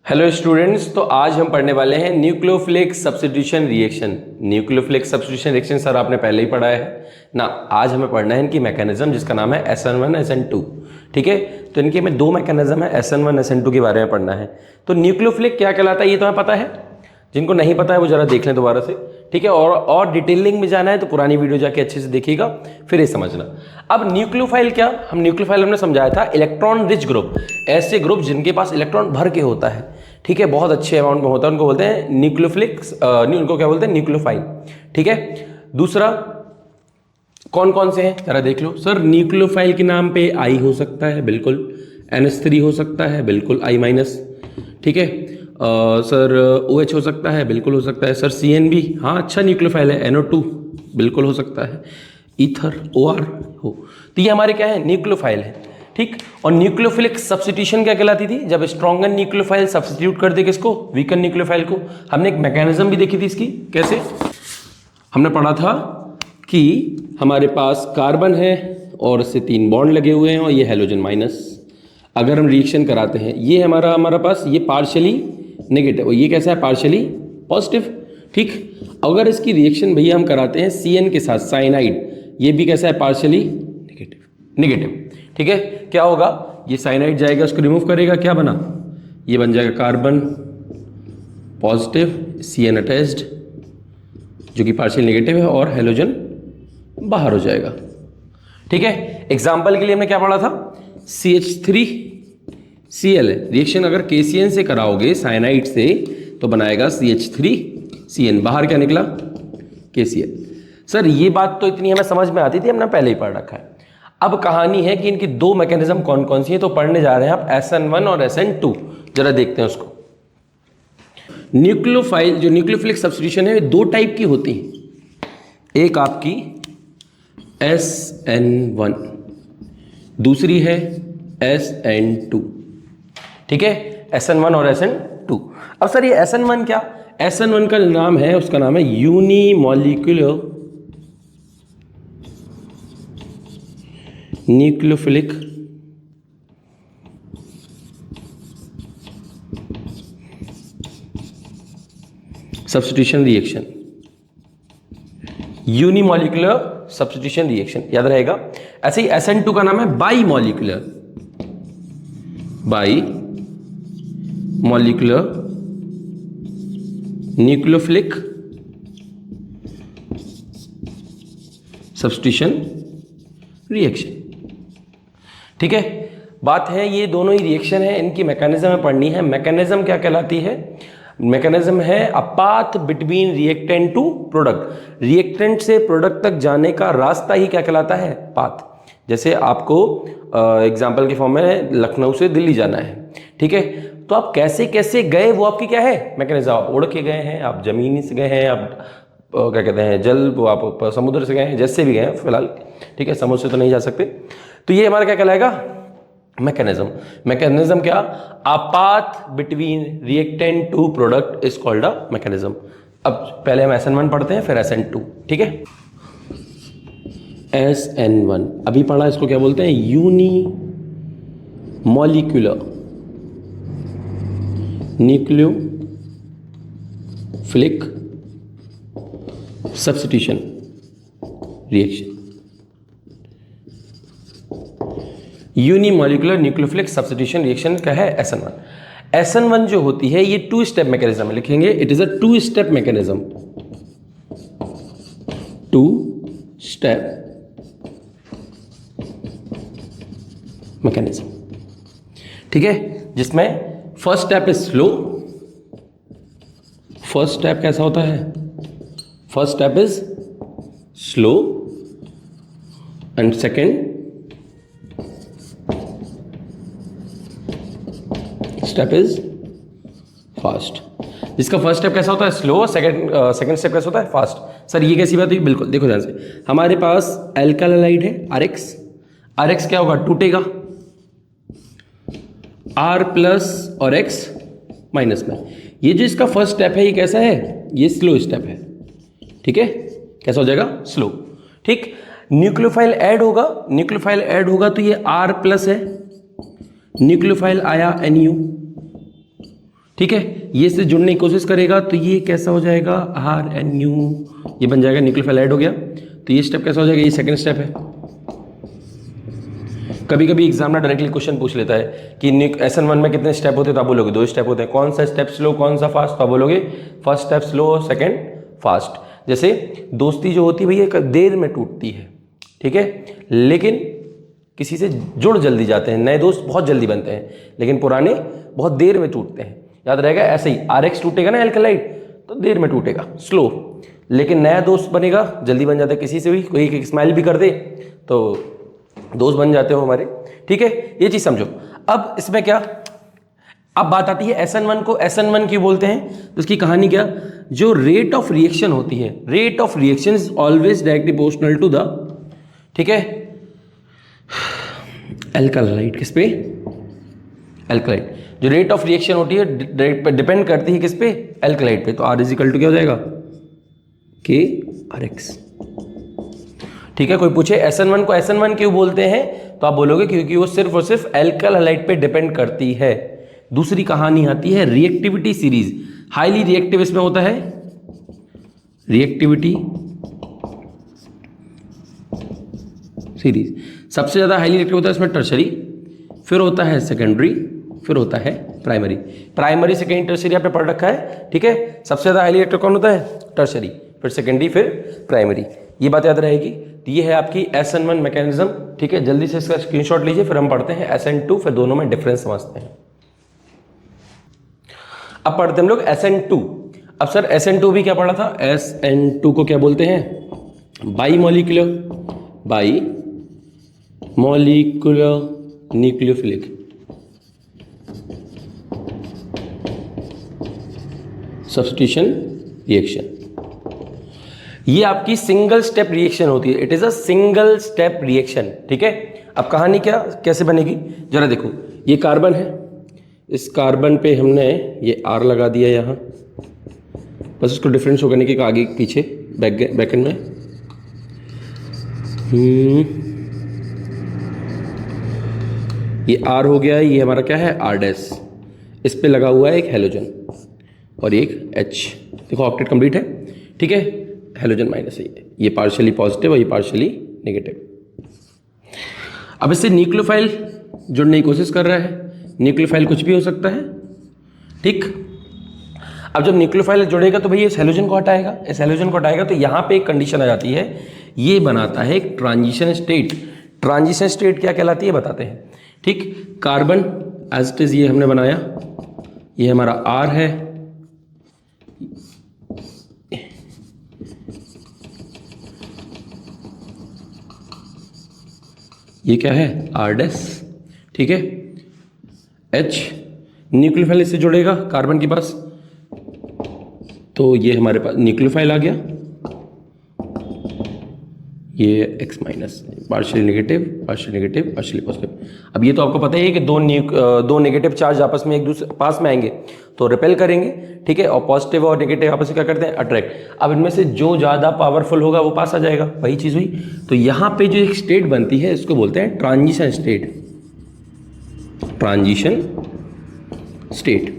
Hello students, तो आज हम पढ़ने वाले हैं nucleophilic substitution reaction. Nucleophilic substitution reaction sir आपने पहले ही पढ़ा है ना। आज हमें पढ़ना है इनकी मैकेनिज्म जिसका नाम है SN1 SN2। ठीक है, तो इनके में दो मैकेनिज्म है, SN1 SN2 के बारे में पढ़ना है। तो न्यूक्लियोफिलिक क्या कहलाता है ये तो हमें पता है, जिनको नहीं पता है वो जरा देख लें दोबारा से। ठीक है, और डिटेलिंग में जाना है तो पुरानी वीडियो जाके अच्छे से देखिएगा, फिर ये समझना। अब न्यूक्लियोफाइल क्या, न्यूक्लियोफाइल हमने समझाया था इलेक्ट्रॉन रिच ग्रुप, ऐसे ग्रुप जिनके पास इलेक्ट्रॉन भर के होता है। ठीक है, बहुत अच्छे अमाउंट में होता है, उनको बोलते हैं न्यूक्लियोफिलिक, उनको क्या बोलते हैं, न्यूक्लियोफाइल। ठीक है, दूसरा कौन कौन से हैं जरा देख लो। सर न्यूक्लियोफाइल के नाम पे I हो सकता है, बिल्कुल। NH3 हो सकता है, बिल्कुल I-। ठीक है, सर OH हो सकता है, बिल्कुल हो सकता है। सर CN भी, हाँ अच्छा न्यूक्लियोफाइल है। NO2 बिल्कुल हो सकता है। ईथर OR हो, तो ये हमारे क्या है, न्यूक्लियोफाइल है। ठीक, और न्यूक्लियोफिलिक सब्स्टिट्यूशन क्या कहलाती थी, जब स्ट्रॉन्गर न्यूक्लियोफाइल सब्स्टिट्यूट कर दे किसको, वीकर न्यूक्लियोफाइल को। हमने एक मैकेनिज्म भी देखी थी इसकी, कैसे हमने पढ़ा था कि हमारे पास कार्बन है और इससे 3 बॉन्ड लगे हुए हैं और ये हैलोजन माइनस। अगर हम रिएक्शन कराते हैं, ये हमारा पास ये पार्शियली नेगेटिव और ये कैसा है, पार्शियली पॉजिटिव। ठीक, अगर इसकी रिएक्शन भैया हम कराते हैं CN के साथ, साइनाइड, ये भी कैसा है, पार्शियली नेगेटिव। ठीक है, क्या होगा, ये साइनाइड जाएगा, उसको रिमूव करेगा, क्या बना, ये बन जाएगा कार्बन पॉजिटिव CN अटैच्ड, जो कि पार्शियल नेगेटिव है, और हैलोजन बाहर हो जाएगा। ठीक है, एग्जाम्पल के लिए हमने क्या पढ़ा था, CH3Cl है। रिएक्शन अगर KCN से कराओगे साइनाइड से तो बनाएगा CH3CN, बाहर क्या निकला, KCl। सर ये बात तो इतनी हमें समझ में आती थी, हमने पहले ही पढ़ रखा है। अब कहानी है कि इनकी दो मैकेनिज्म कौन कौन सी है, तो पढ़ने जा रहे हैं आप SN1 और SN2। जरा देखते हैं उसको। न्यूक्लियोफाइल, जो न्यूक्लियोफिलिक सब्स्टिट्यूशन है, दो टाइप की होती है। एक आपकी SN1, दूसरी है SN2। ठीक है, SN1 और SN2। अब सर ये SN1 क्या, SN1 का नाम है, उसका नाम है unimolecular nucleophilic substitution reaction. Unimolecular substitution reaction याद रहेगा। ऐसे ही SN2 का नाम है बाईमॉलिक्यूलर न्यूक्लियोफिलिक सब्स्टिट्यूशन रिएक्शन। ठीक है, बात है ये दोनों ही रिएक्शन है, इनकी मैकेनिज्म में पढ़नी है। मैकेनिज्म क्या कहलाती है, मैकेनिज्म है a path between reactant to product. Reactant से प्रोडक्ट तक जाने का रास्ता ही क्या कहलाता है, पाथ। जैसे आपको एग्जाम्पल के फॉर्म में लखनऊ से दिल्ली जाना है, ठीक है, तो आप कैसे कैसे गए वो आपकी क्या है, मैकेनिज्म। आप उड़ के गए हैं, आप जमीनी से गए हैं, आप क्या कहते हैं जल, वो आप समुद्र से गए हैं, जैसे भी गए हैं फिलहाल। ठीक है, समुद्र से तो नहीं जा सकते, तो ये हमारा क्या कहलाएगा, मैकेनिज्म। मैकेनिज्म क्या, a path between reactant to product is called a mechanism. अब पहले हम SN1 पढ़ते हैं, फिर SN2। ठीक है, SN1 अभी पढ़ा, इसको क्या बोलते हैं, unimolecular nucleophilic substitution reaction. Unimolecular nucleophilic substitution reaction क्या है, SN1। SN1 जो होती है ये 2 स्टेप मैकेनिज्म लिखेंगे, it is a 2 step mechanism, 2 step mechanism. ठीक है, जिसमें first step is slow. First step कैसा होता है, first step is slow and second step is fast. जिसका फर्स्ट स्टेप कैसा होता है, स्लो, सेकंड स्टेप कैसा होता है, फास्ट। सर ये कैसी बात हुई, बिल्कुल देखो ध्यान से। हमारे पास एल्कालाइड है RX, RX क्या होगा, टूटेगा R+ और X- में। ये जो इसका फर्स्ट स्टेप है ये कैसा है, ये स्लो स्टेप है। ठीक है, कैसा हो जाएगा, स्लो। ठीक, न्यूक्लियोफाइल ऐड होगा, न्यूक्लियोफाइल ऐड होगा तो ये R+ है, न्यूक्लियोफाइल आया NU, ठीक है, ये से जुड़ने की कोशिश करेगा तो ये कैसा हो जाएगा RNU, ये बन जाएगा न्यूक्लियोफाइल ऐड हो गया। तो ये स्टेप कैसा हो जाएगा, ये सेकंड स्टेप है। कभी कभी एग्जामिनर डायरेक्टली क्वेश्चन पूछ लेता है कि SN1 में कितने स्टेप होते हैं, तो आप बोलोगे 2 स्टेप होते हैं। कौन सा स्टेप स्लो कौन सा फास्ट, तो आप बोलोगे first step slow second fast. जैसे दोस्ती जो होती है भैया देर में टूटती है, ठीक है, लेकिन किसी से जुड़ जल्दी जाते हैं। नए दोस्त बहुत जल्दी बनते हैं लेकिन पुराने बहुत देर में टूटते हैं। याद रहेगा, ऐसे ही RX टूटेगा ना एल्कलाइड तो देर में टूटेगा स्लो, लेकिन नया दोस्त बनेगा जल्दी बन जाता है। किसी से भी कोई स्माइल भी कर दे तो दोस्त बन जाते हो हमारे, ठीक है, ये चीज समझो। अब इसमें क्या, अब बात आती है SN1 को SN1 क्यों बोलते हैं, तो इसकी कहानी क्या, जो रेट ऑफ रिएक्शन होती है, rate of reaction is always directly proportional to the, ठीक है, एल्कलाइड, किस पे, एल्कलाइड। जो रेट ऑफ रिएक्शन होती है डिपेंड करती है किस पे, एल्कलाइड पे। तो R इजिकल टू क्या हो जाएगा, KRX, ठीक है। कोई पूछे SN1 को SN1 क्यों बोलते हैं, तो आप बोलोगे क्योंकि वो सिर्फ और सिर्फ एल्काइल हैलाइड पे डिपेंड करती है। दूसरी कहानी आती है रिएक्टिविटी सीरीज, हाईली रिएक्टिव इसमें होता है, रिएक्टिविटी सीरीज सबसे ज्यादा हाईली रिएक्टिव होता है इसमें टर्शरी, फिर होता है सेकेंडरी, फिर होता है प्राइमरी। प्राइमरी सेकेंडरी टर्शरी आपने पढ़ रखा है, ठीक है। सबसे ज्यादा हाईली रिएक्टिव कौन होता है, टर्शरी, फिर सेकेंडरी, फिर प्राइमरी, ये बात याद रहेगी। तो ये है आपकी SN1 मैकेनिज्म, ठीक है। जल्दी से इसका स्क्रीनशॉट लीजिए, फिर हम पढ़ते हैं SN2, फिर दोनों में डिफरेंस समझते हैं। अब पढ़ते हैं हम लोग SN2। अब सर SN2 भी क्या पढ़ा था, SN2 को क्या बोलते हैं, by molecular nucleophilic substitution reaction. ये आपकी सिंगल स्टेप रिएक्शन होती है, it is a single step reaction, ठीक है। अब कहानी क्या कैसे बनेगी जरा देखो, ये कार्बन है, इस कार्बन पे हमने ये R लगा दिया यहाँ, बस इसको डिफरेंस करने के आगे पीछे बैकेंड में। ये R हो गया, ये हमारा क्या है R', इस पे लगा हुआ है एक हेलोजन और एक H, देखो ऑक्टेट कंप्लीट है, ठीक है। हेलोजन माइनस है, ये पार्शियली पॉजिटिव और ये पार्शियली नेगेटिव। अब इससे न्यूक्लियोफाइल जुड़ने की कोशिश कर रहा है, न्यूक्लियोफाइल कुछ भी हो सकता है, ठीक। अब जब न्यूक्लियोफाइल जुड़ेगा तो भैया इस हेलोजन को हटाएगा, इस हेलोजन को हटाएगा तो यहाँ पे एक कंडीशन आ जाती है, ये बनाता है एक ट्रांजिशन स्टेट। ट्रांजिशन स्टेट क्या कहलाती है बताते हैं, ठीक। कार्बन एज इट इज ये हमने बनाया, ये हमारा R है, ये क्या है R', ठीक है। H न्यूक्लियोफाइल इससे जुड़ेगा कार्बन के पास, तो ये हमारे पास न्यूक्लियोफाइल आ गया, ये X minus, partially negative partially positive. अब ये तो आपको पता ही है कि दो नेगेटिव चार्ज आपस में एक दूसरे पास में आएंगे तो रिपेल करेंगे, ठीक है, और पॉजिटिव और नेगेटिव आपस में क्या करते हैं, अट्रैक्ट। अब इनमें से जो ज़्यादा पावरफुल होगा वो पास आ जाएगा, वही चीज़ हुई। तो यहाँ पे जो एक स्टेट बनती है इसको बोलते हैं ट्रांजिशन स्टेट, ट्रांजिशन स्टेट,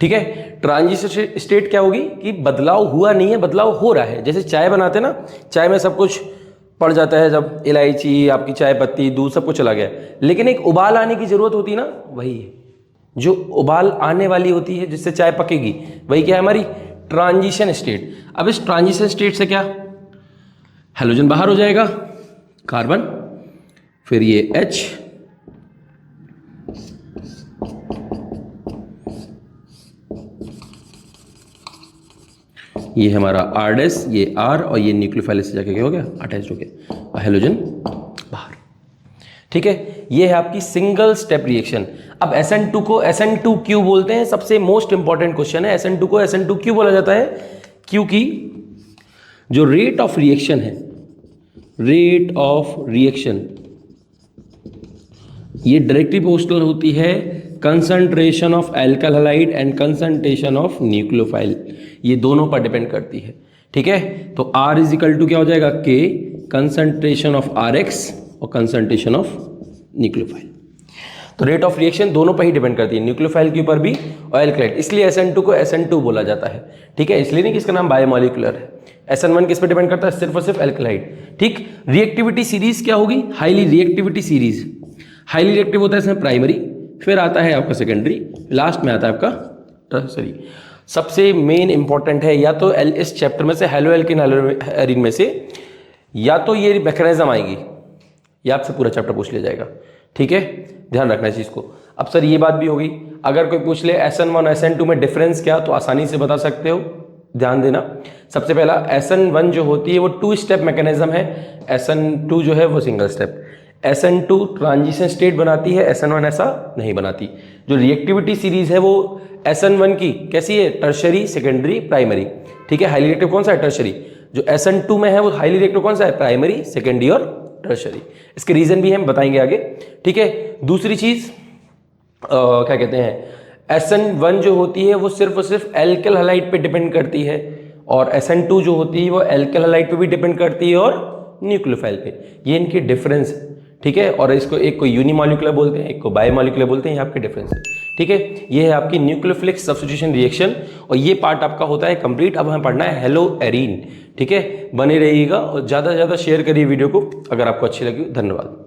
ठीक है। ट्रांजिशन स्टेट क्या होगी कि बदलाव हुआ नहीं है, बदलाव हो रहा है। जैसे चाय बनाते हैं ना, चाय में सब कुछ पड़ जाता है, जब इलायची, आपकी चाय पत्ती, दूध सब कुछ चला गया, लेकिन एक उबाल आने की जरूरत होती है ना, वही है जो उबाल आने वाली होती है जिससे चाय पकेगी, वही क्या है हमारी ट्रांजिशन स्टेट। अब इस ट्रांजिशन स्टेट से क्या, हेलोजन बाहर हो जाएगा, कार्बन, फिर ये H, ये हमारा R', ये R, और ये न्यूक्लियोफाइल से जाके क्या हो गया, अटैच हो गया, और हेलोजन बाहर, ठीक है। ये है आपकी सिंगल स्टेप रिएक्शन। अब SN2 को SN2 क्यों बोलते हैं, सबसे मोस्ट इंपॉर्टेंट क्वेश्चन है। SN2 को SN2 क्यों बोला जाता है, क्योंकि जो रेट ऑफ रिएक्शन है, रेट ऑफ रिएक्शन ये डायरेक्टली प्रोपोर्शनल होती है concentration of alkyl halide and concentration of nucleophile, ये दोनों पर डिपेंड करती है, ठीक है। तो R इज इक्वल टू क्या हो जाएगा, K कंसंट्रेशन ऑफ RX और कंसंट्रेशन ऑफ न्यूक्लियोफाइल। तो रेट ऑफ रिएक्शन दोनों पर ही डिपेंड करती है, न्यूक्लियोफाइल के ऊपर भी और एल्कलाइड, इसलिए SN2 को SN2 बोला जाता है। ठीक है, इसलिए नहीं कि इसका नाम बायोमोलिकुलर है। SN1 किस पे डिपेंड करता है, सिर्फ और सिर्फ एल्कलाइड। ठीक, रिएक्टिविटी सीरीज क्या होगी, highly reactivity series. Highly reactive होता है इसमें प्राइमरी, फिर आता है आपका सेकेंडरी, लास्ट में आता है आपका टर्सरी। सबसे मेन इंपॉर्टेंट है या तो इस चैप्टर में से हेलोएल्केन एरीन में से या तो ये मैकेनिज्म आएगी या आपसे पूरा चैप्टर पूछ लिया जाएगा। ठीक है, ध्यान रखना इस चीज़ को। अब सर ये बात भी होगी, अगर कोई पूछ ले SN1 SN2 में डिफरेंस क्या, तो आसानी से बता सकते हो। ध्यान देना, सबसे पहला SN1 जो होती है वो 2 स्टेप मैकेनिज्म है, SN2 जो है वो single step. SN2 transition state बनाती है, SN1 ऐसा नहीं बनाती। जो रिएक्टिविटी सीरीज है वो SN1 की कैसी है, टर्शरी, सेकेंडरी, प्राइमरी। ठीक है, हाईली रिएक्टिव कौन सा है, टर्शरी। जो SN2 में है वो हाईली रिएक्टिव कौन सा है, प्राइमरी, सेकेंडरी और टर्शरी। इसके रीजन भी हम बताएंगे आगे। ठीक है, दूसरी चीज क्या कहते हैं, SN1 जो होती है वो सिर्फ और सिर्फ एल्किल हैलाइड पे डिपेंड करती है, और SN2 जो होती है वो एल्किल हैलाइड पे भी डिपेंड करती है और न्यूक्लियोफाइल पे। ये इनके डिफरेंस है। ठीक है, और इसको एक को यूनिमॉलिक्यूलर बोलते हैं, एक को बायोमॉलिक्यूलर बोलते हैं, ये आपके डिफरेंस है। ठीक है, ये है आपकी न्यूक्लियोफिलिक सब्स्टिट्यूशन रिएक्शन, और ये पार्ट आपका होता है कंप्लीट। अब हमें पढ़ना है हेलो एरीन। ठीक है, बने रहिएगा और ज़्यादा से ज़्यादा शेयर करिए वीडियो को अगर आपको अच्छी लगी। धन्यवाद।